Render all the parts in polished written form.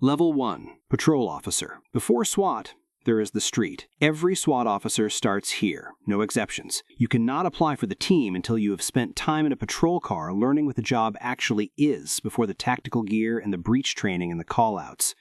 Level 1. Patrol Officer. Before SWAT, there is the street. Every SWAT officer starts here, no exceptions. You cannot apply for the team until you have spent time in a patrol car learning what the job actually is before the tactical gear and the breach training and the callouts.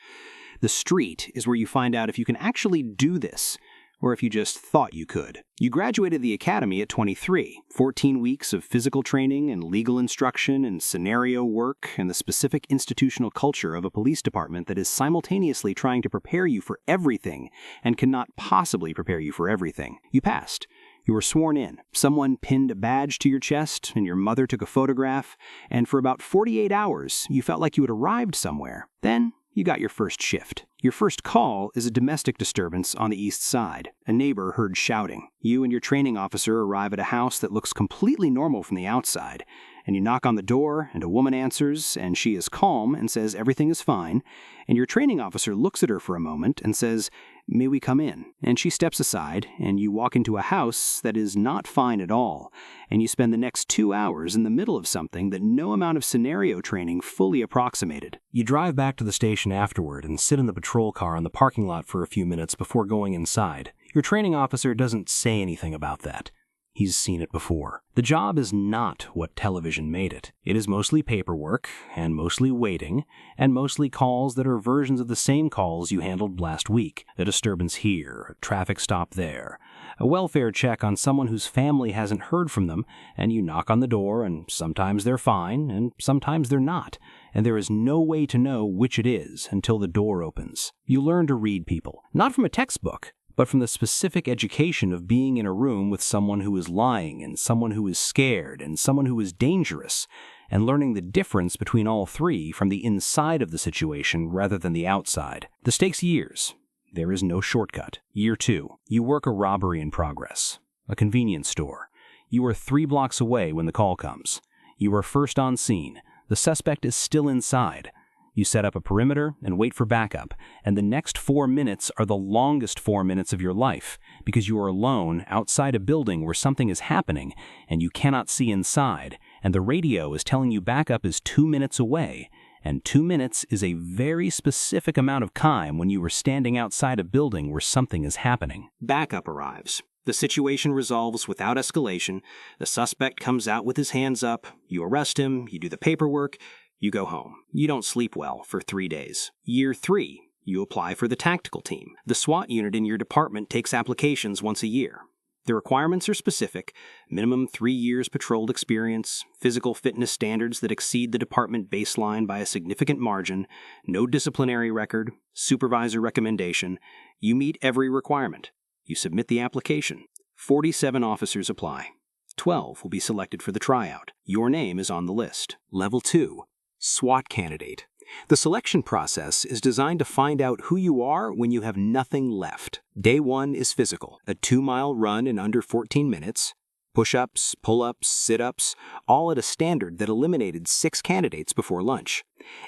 The street is where you find out if you can actually do this, or if you just thought you could. You graduated the academy at 23, 14 weeks of physical training and legal instruction and scenario work and the specific institutional culture of a police department that is simultaneously trying to prepare you for everything and cannot possibly prepare you for everything. You passed. You were sworn in. Someone pinned a badge to your chest, and your mother took a photograph, and for about 48 hours, you felt like you had arrived somewhere. Then, you got your first shift. Your first call is a domestic disturbance on the east side. A neighbor heard shouting. You and your training officer arrive at a house that looks completely normal from the outside, and you knock on the door, and a woman answers, and she is calm and says everything is fine, and your training officer looks at her for a moment and says, "May we come in?" And she steps aside, and you walk into a house that is not fine at all, and you spend the next 2 hours in the middle of something that no amount of scenario training fully approximated. You drive back to the station afterward and sit in the patrol car on the parking lot for a few minutes before going inside. Your training officer doesn't say anything about that. He's seen it before. The job is not what television made it. It is mostly paperwork, and mostly waiting, and mostly calls that are versions of the same calls you handled last week. A disturbance here, a traffic stop there, a welfare check on someone whose family hasn't heard from them, and you knock on the door, and sometimes they're fine, and sometimes they're not, and there is no way to know which it is until the door opens. You learn to read people, not from a textbook, but from the specific education of being in a room with someone who is lying and someone who is scared and someone who is dangerous, and learning the difference between all three from the inside of the situation rather than the outside. The stakes years. There is no shortcut. Year 2. You work a robbery in progress. A convenience store. You are 3 blocks away when the call comes. You are first on scene. The suspect is still inside. You set up a perimeter and wait for backup, and the next 4 minutes are the longest 4 minutes of your life, because you are alone outside a building where something is happening, and you cannot see inside, and the radio is telling you backup is 2 minutes away, and 2 minutes is a very specific amount of time when you are standing outside a building where something is happening. Backup arrives. The situation resolves without escalation. The suspect comes out with his hands up. You arrest him. You do the paperwork. You go home. You don't sleep well for 3 days. Year 3, you apply for the tactical team. The SWAT unit in your department takes applications once a year. The requirements are specific: minimum 3 years patrolled experience, physical fitness standards that exceed the department baseline by a significant margin, no disciplinary record, supervisor recommendation. You meet every requirement. You submit the application. 47 officers apply. 12 will be selected for the tryout. Your name is on the list. Level 2. SWAT candidate. The selection process is designed to find out who you are when you have nothing left. Day 1 is physical, a 2-mile run in under 14 minutes, push-ups, pull-ups, sit-ups, all at a standard that eliminated 6 candidates before lunch.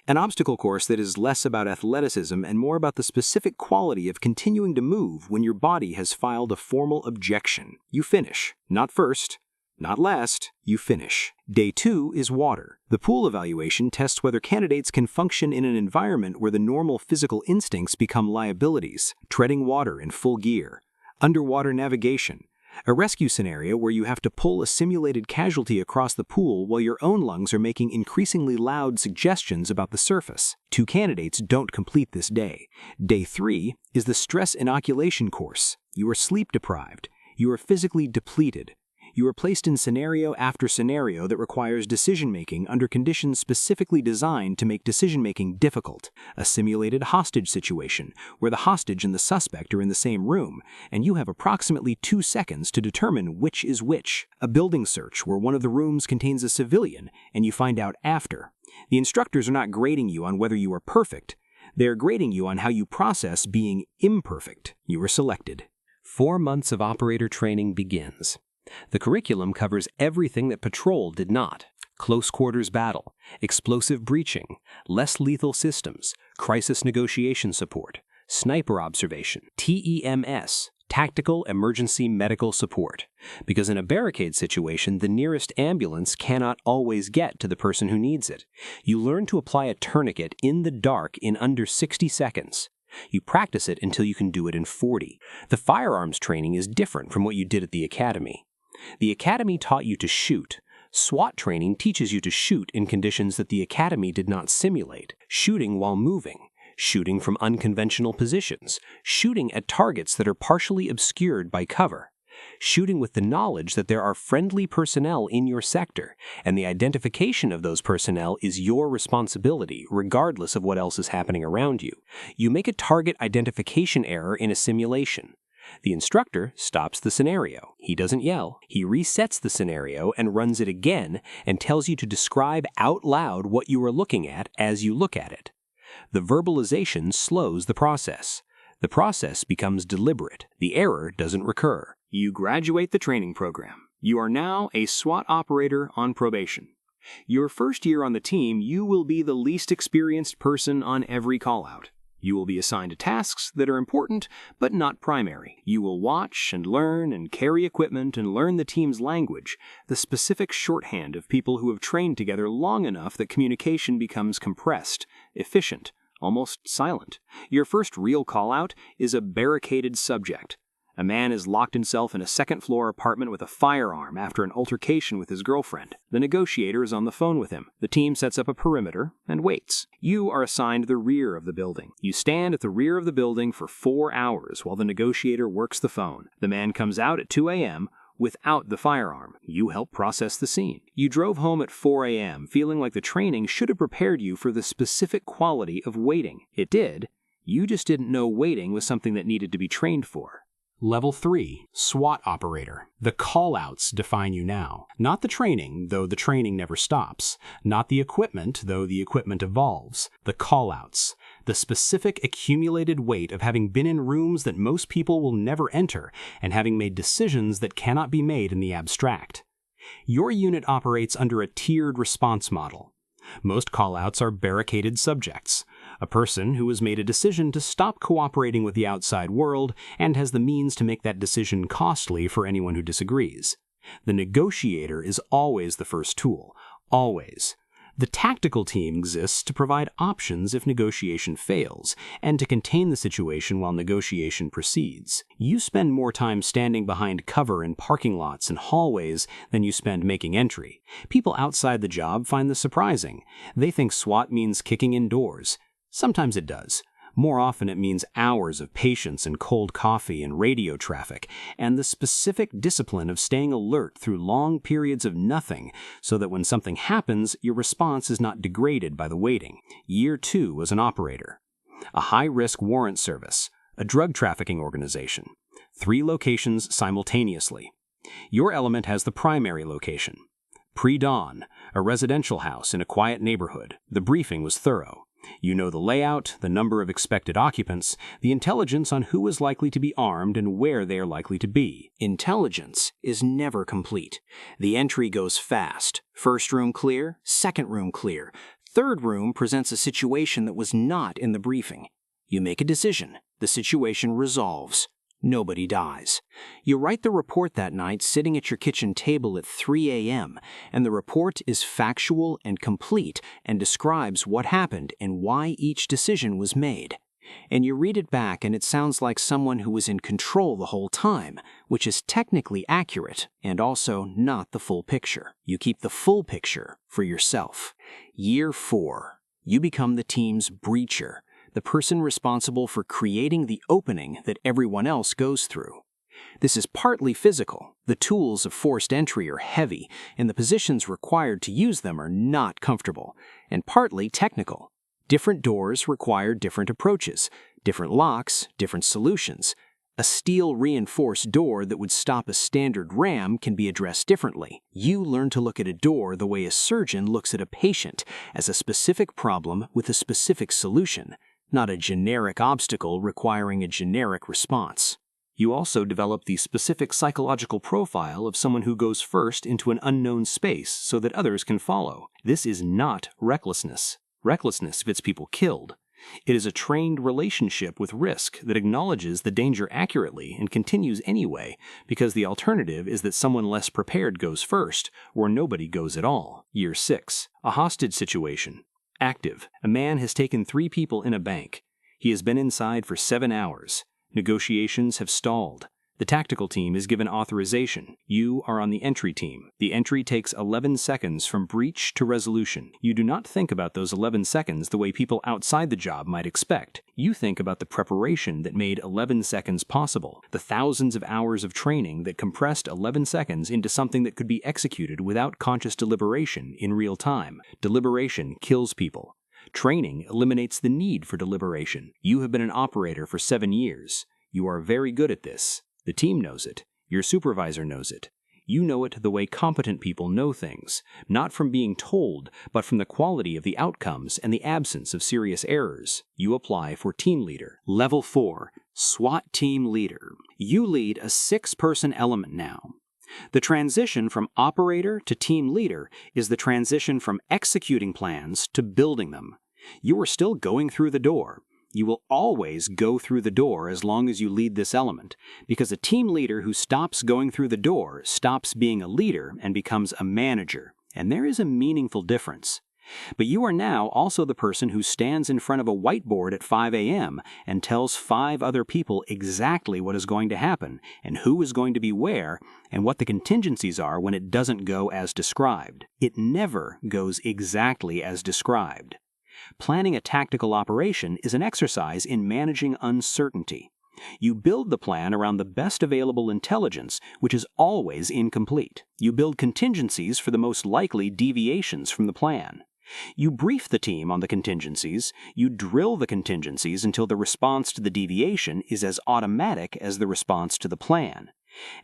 An obstacle course that is less about athleticism and more about the specific quality of continuing to move when your body has filed a formal objection. You finish. Not first. Not last, you finish. Day 2 is water. The pool evaluation tests whether candidates can function in an environment where the normal physical instincts become liabilities. Treading water in full gear. Underwater navigation. A rescue scenario where you have to pull a simulated casualty across the pool while your own lungs are making increasingly loud suggestions about the surface. 2 candidates don't complete this day. Day 3 is the stress inoculation course. You are sleep deprived. You are physically depleted. You are placed in scenario after scenario that requires decision-making under conditions specifically designed to make decision-making difficult. A simulated hostage situation, where the hostage and the suspect are in the same room, and you have approximately 2 seconds to determine which is which. A building search, where one of the rooms contains a civilian, and you find out after. The instructors are not grading you on whether you are perfect. They are grading you on how you process being imperfect. You are selected. 4 months of operator training begins. The curriculum covers everything that patrol did not: close quarters battle, explosive breaching, less lethal systems, crisis negotiation support, sniper observation, TEMS, Tactical emergency medical support. Because in a barricade situation, the nearest ambulance cannot always get to the person who needs it. You learn to apply a tourniquet in the dark in under 60 seconds. You practice it until you can do it in 40. The firearms training is different from what you did at the academy. The academy taught you to shoot. SWAT training teaches you to shoot in conditions that the academy did not simulate. Shooting while moving. Shooting from unconventional positions. Shooting at targets that are partially obscured by cover. Shooting with the knowledge that there are friendly personnel in your sector, and the identification of those personnel is your responsibility, regardless of what else is happening around you. You make a target identification error in a simulation. The instructor stops the scenario. He doesn't yell. He resets the scenario and runs it again and tells you to describe out loud what you are looking at as you look at it. The verbalization slows the process. The process becomes deliberate. The error doesn't recur. You graduate the training program. You are now a SWAT operator on probation. Your first year on the team, you will be the least experienced person on every call-out. You will be assigned to tasks that are important, but not primary. You will watch and learn and carry equipment and learn the team's language, the specific shorthand of people who have trained together long enough that communication becomes compressed, efficient, almost silent. Your first real call-out is a barricaded subject. A man has locked himself in a second-floor apartment with a firearm after an altercation with his girlfriend. The negotiator is on the phone with him. The team sets up a perimeter and waits. You are assigned the rear of the building. You stand at the rear of the building for 4 hours while the negotiator works the phone. The man comes out at 2 a.m. without the firearm. You help process the scene. You drove home at 4 a.m. feeling like the training should have prepared you for the specific quality of waiting. It did. You just didn't know waiting was something that needed to be trained for. Level 3, SWAT operator. The callouts define you now. Not the training, though the training never stops. Not the equipment, though the equipment evolves. The callouts. The specific accumulated weight of having been in rooms that most people will never enter and having made decisions that cannot be made in the abstract. Your unit operates under a tiered response model. Most callouts are barricaded subjects. A person who has made a decision to stop cooperating with the outside world and has the means to make that decision costly for anyone who disagrees. The negotiator is always the first tool. Always. The tactical team exists to provide options if negotiation fails, and to contain the situation while negotiation proceeds. You spend more time standing behind cover in parking lots and hallways than you spend making entry. People outside the job find this surprising. They think SWAT means kicking in doors. Sometimes it does. More often it means hours of patience and cold coffee and radio traffic, and the specific discipline of staying alert through long periods of nothing, so that when something happens, your response is not degraded by the waiting. Year 2 as an operator. A high-risk warrant service. A drug trafficking organization. 3 locations simultaneously. Your element has the primary location. Pre-dawn. A residential house in a quiet neighborhood. The briefing was thorough. You know the layout, the number of expected occupants, the intelligence on who is likely to be armed and where they are likely to be. Intelligence is never complete. The entry goes fast. First room clear, second room clear. Third room presents a situation that was not in the briefing. You make a decision. The situation resolves. Nobody dies. You write the report that night sitting at your kitchen table at 3 a.m., and the report is factual and complete and describes what happened and why each decision was made. And you read it back and it sounds like someone who was in control the whole time, which is technically accurate and also not the full picture. You keep the full picture for yourself. Year 4. You become the team's breacher. The person responsible for creating the opening that everyone else goes through. This is partly physical. The tools of forced entry are heavy, and the positions required to use them are not comfortable, and partly technical. Different doors require different approaches, different locks, different solutions. A steel-reinforced door that would stop a standard ram can be addressed differently. You learn to look at a door the way a surgeon looks at a patient, as a specific problem with a specific solution, not a generic obstacle requiring a generic response. You also develop the specific psychological profile of someone who goes first into an unknown space so that others can follow. This is not recklessness. Recklessness gets people killed. It is a trained relationship with risk that acknowledges the danger accurately and continues anyway, because the alternative is that someone less prepared goes first, or nobody goes at all. Year 6. A hostage situation. Active. A man has taken 3 people in a bank. He has been inside for 7 hours. Negotiations have stalled. The tactical team is given authorization. You are on the entry team. The entry takes 11 seconds from breach to resolution. You do not think about those 11 seconds the way people outside the job might expect. You think about the preparation that made 11 seconds possible, the thousands of hours of training that compressed 11 seconds into something that could be executed without conscious deliberation in real time. Deliberation kills people. Training eliminates the need for deliberation. You have been an operator for 7 years. You are very good at this. The team knows it. Your supervisor knows it. You know it the way competent people know things, not from being told, but from the quality of the outcomes and the absence of serious errors. You apply for team leader. Level 4, SWAT team leader. You lead a 6-person element now. The transition from operator to team leader is the transition from executing plans to building them. You are still going through the door. You will always go through the door as long as you lead this element, because a team leader who stops going through the door stops being a leader and becomes a manager, and there is a meaningful difference. But you are now also the person who stands in front of a whiteboard at 5 a.m. and tells 5 other people exactly what is going to happen, and who is going to be where, and what the contingencies are when it doesn't go as described. It never goes exactly as described. Planning a tactical operation is an exercise in managing uncertainty. You build the plan around the best available intelligence, which is always incomplete. You build contingencies for the most likely deviations from the plan. You brief the team on the contingencies. You drill the contingencies until the response to the deviation is as automatic as the response to the plan.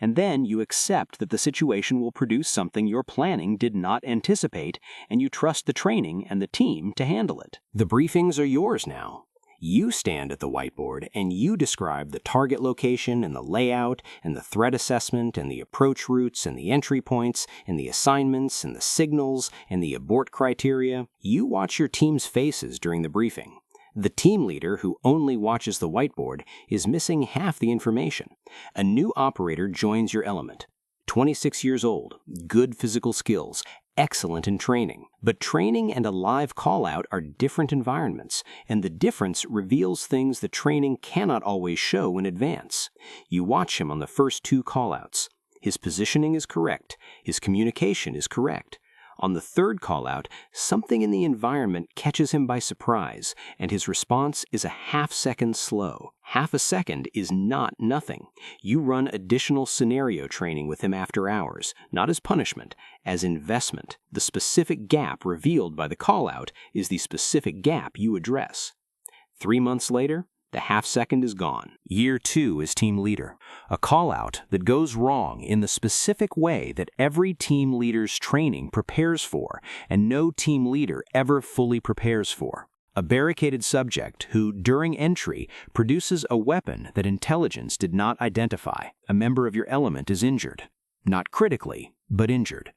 And then you accept that the situation will produce something your planning did not anticipate, and you trust the training and the team to handle it. The briefings are yours now. You stand at the whiteboard and you describe the target location and the layout and the threat assessment and the approach routes and the entry points and the assignments and the signals and the abort criteria. You watch your team's faces during the briefing. The team leader who only watches the whiteboard is missing half the information. A new operator joins your element. 26 years old, good physical skills, excellent in training. But training and a live call-out are different environments, and the difference reveals things that training cannot always show in advance. You watch him on the first 2 call-outs. His positioning is correct. His communication is correct. On the 3rd call-out, something in the environment catches him by surprise, and his response is a half-second slow. Half a second is not nothing. You run additional scenario training with him after hours, not as punishment, as investment. The specific gap revealed by the call-out is the specific gap you address. 3 months later, the half-second is gone. Year 2 as team leader. A call-out that goes wrong in the specific way that every team leader's training prepares for, and no team leader ever fully prepares for. A barricaded subject who, during entry, produces a weapon that intelligence did not identify. A member of your element is injured. Not critically, but injured.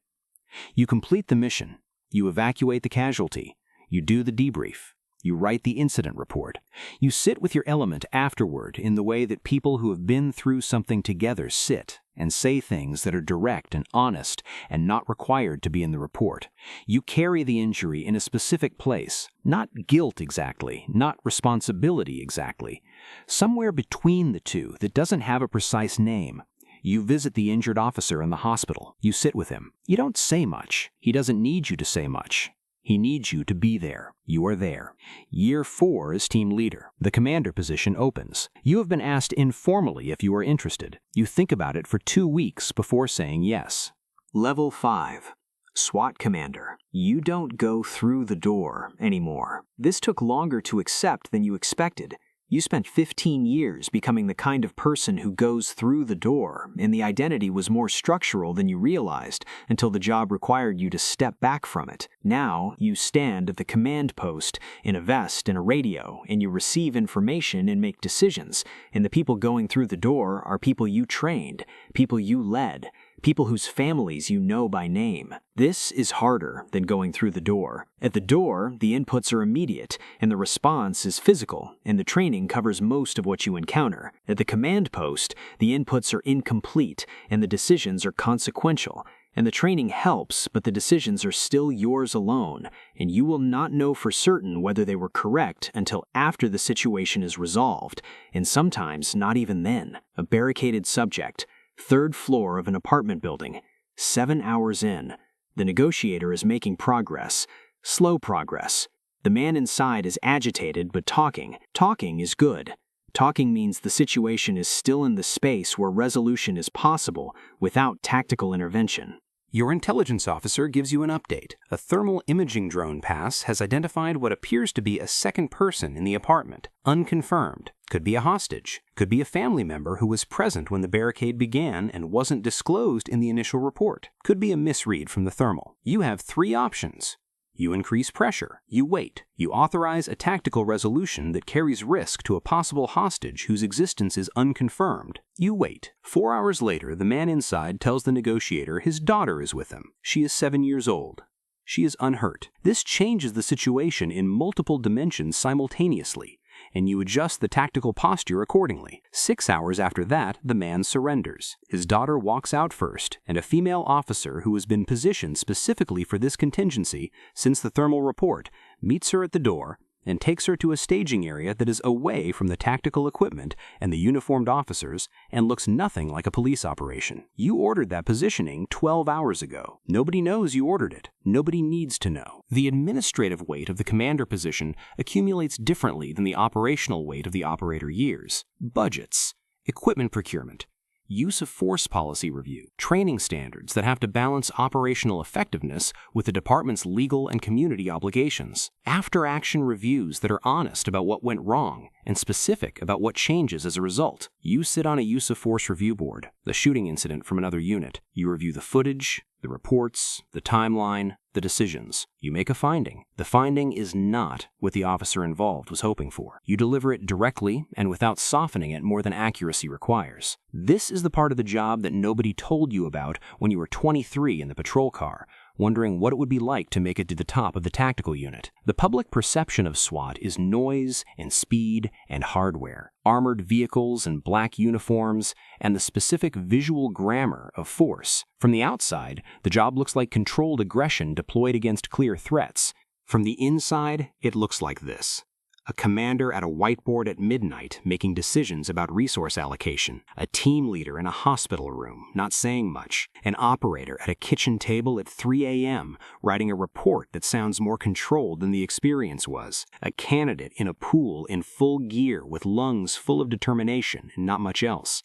You complete the mission. You evacuate the casualty. You do the debrief. You write the incident report. You sit with your element afterward in the way that people who have been through something together sit and say things that are direct and honest and not required to be in the report. You carry the injury in a specific place, not guilt exactly, not responsibility exactly, somewhere between the two that doesn't have a precise name. You visit the injured officer in the hospital. You sit with him. You don't say much. He doesn't need you to say much. He needs you to be there. You are there. Year 4 as team leader. The commander position opens. You have been asked informally if you are interested. You think about it for 2 weeks before saying yes. Level 5. SWAT commander. You don't go through the door anymore. This took longer to accept than you expected. You spent 15 years becoming the kind of person who goes through the door, and the identity was more structural than you realized until the job required you to step back from it. Now, you stand at the command post in a vest and a radio, and you receive information and make decisions, and the people going through the door are people you trained, people you led, people whose families you know by name. This is harder than going through the door. At the door, the inputs are immediate, and the response is physical, and the training covers most of what you encounter. At the command post, the inputs are incomplete, and the decisions are consequential. And the training helps, but the decisions are still yours alone, and you will not know for certain whether they were correct until after the situation is resolved, and sometimes not even then. A barricaded subject, 3rd floor of an apartment building, 7 hours in. The negotiator is making progress, slow progress. The man inside is agitated but talking. Talking is good. Talking means the situation is still in the space where resolution is possible without tactical intervention. Your intelligence officer gives you an update. A thermal imaging drone pass has identified what appears to be a second person in the apartment. Unconfirmed. Could be a hostage. Could be a family member who was present when the barricade began and wasn't disclosed in the initial report. Could be a misread from the thermal. You have 3 options. You increase pressure. You wait. You authorize a tactical resolution that carries risk to a possible hostage whose existence is unconfirmed. You wait. 4 hours later, the man inside tells the negotiator his daughter is with him. She is 7 years old. She is unhurt. This changes the situation in multiple dimensions simultaneously, and you adjust the tactical posture accordingly. 6 hours after that, the man surrenders. His daughter walks out first, and a female officer who has been positioned specifically for this contingency since the thermal report meets her at the door and takes her to a staging area that is away from the tactical equipment and the uniformed officers and looks nothing like a police operation. You ordered that positioning 12 hours ago. Nobody knows you ordered it. Nobody needs to know. The administrative weight of the commander position accumulates differently than the operational weight of the operator years. Budgets, equipment procurement, use of force policy review, training standards that have to balance operational effectiveness with the department's legal and community obligations, after-action reviews that are honest about what went wrong and specific about what changes as a result. You sit on a use of force review board, the shooting incident from another unit. You review the footage, the reports, the timeline, the decisions. You make a finding. The finding is not what the officer involved was hoping for. You deliver it directly and without softening it more than accuracy requires. This is the part of the job that nobody told you about when you were 23 in the patrol car, wondering what it would be like to make it to the top of the tactical unit. The public perception of SWAT is noise and speed and hardware, armored vehicles and black uniforms, and the specific visual grammar of force. From the outside, the job looks like controlled aggression deployed against clear threats. From the inside, it looks like this. A commander at a whiteboard at midnight making decisions about resource allocation. A team leader in a hospital room, not saying much. An operator at a kitchen table at 3 a.m. writing a report that sounds more controlled than the experience was. A candidate in a pool in full gear with lungs full of determination and not much else.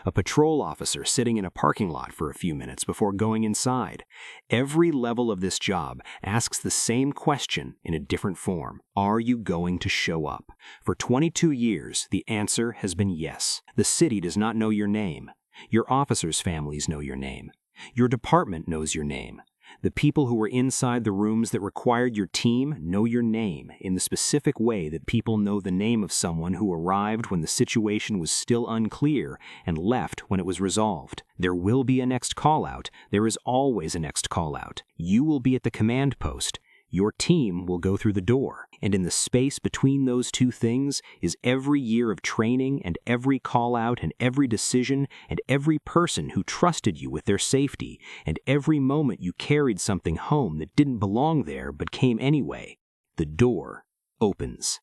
A patrol officer sitting in a parking lot for a few minutes before going inside. Every level of this job asks the same question in a different form. Are you going to show up? For 22 years, the answer has been yes. The city does not know your name. Your officers' families know your name. Your department knows your name. The people who were inside the rooms that required your team know your name in the specific way that people know the name of someone who arrived when the situation was still unclear and left when it was resolved. There will be a next call-out. There is always a next call-out. You will be at the command post. Your team will go through the door. And in the space between those two things is every year of training and every call-out and every decision and every person who trusted you with their safety and every moment you carried something home that didn't belong there but came anyway. The door opens.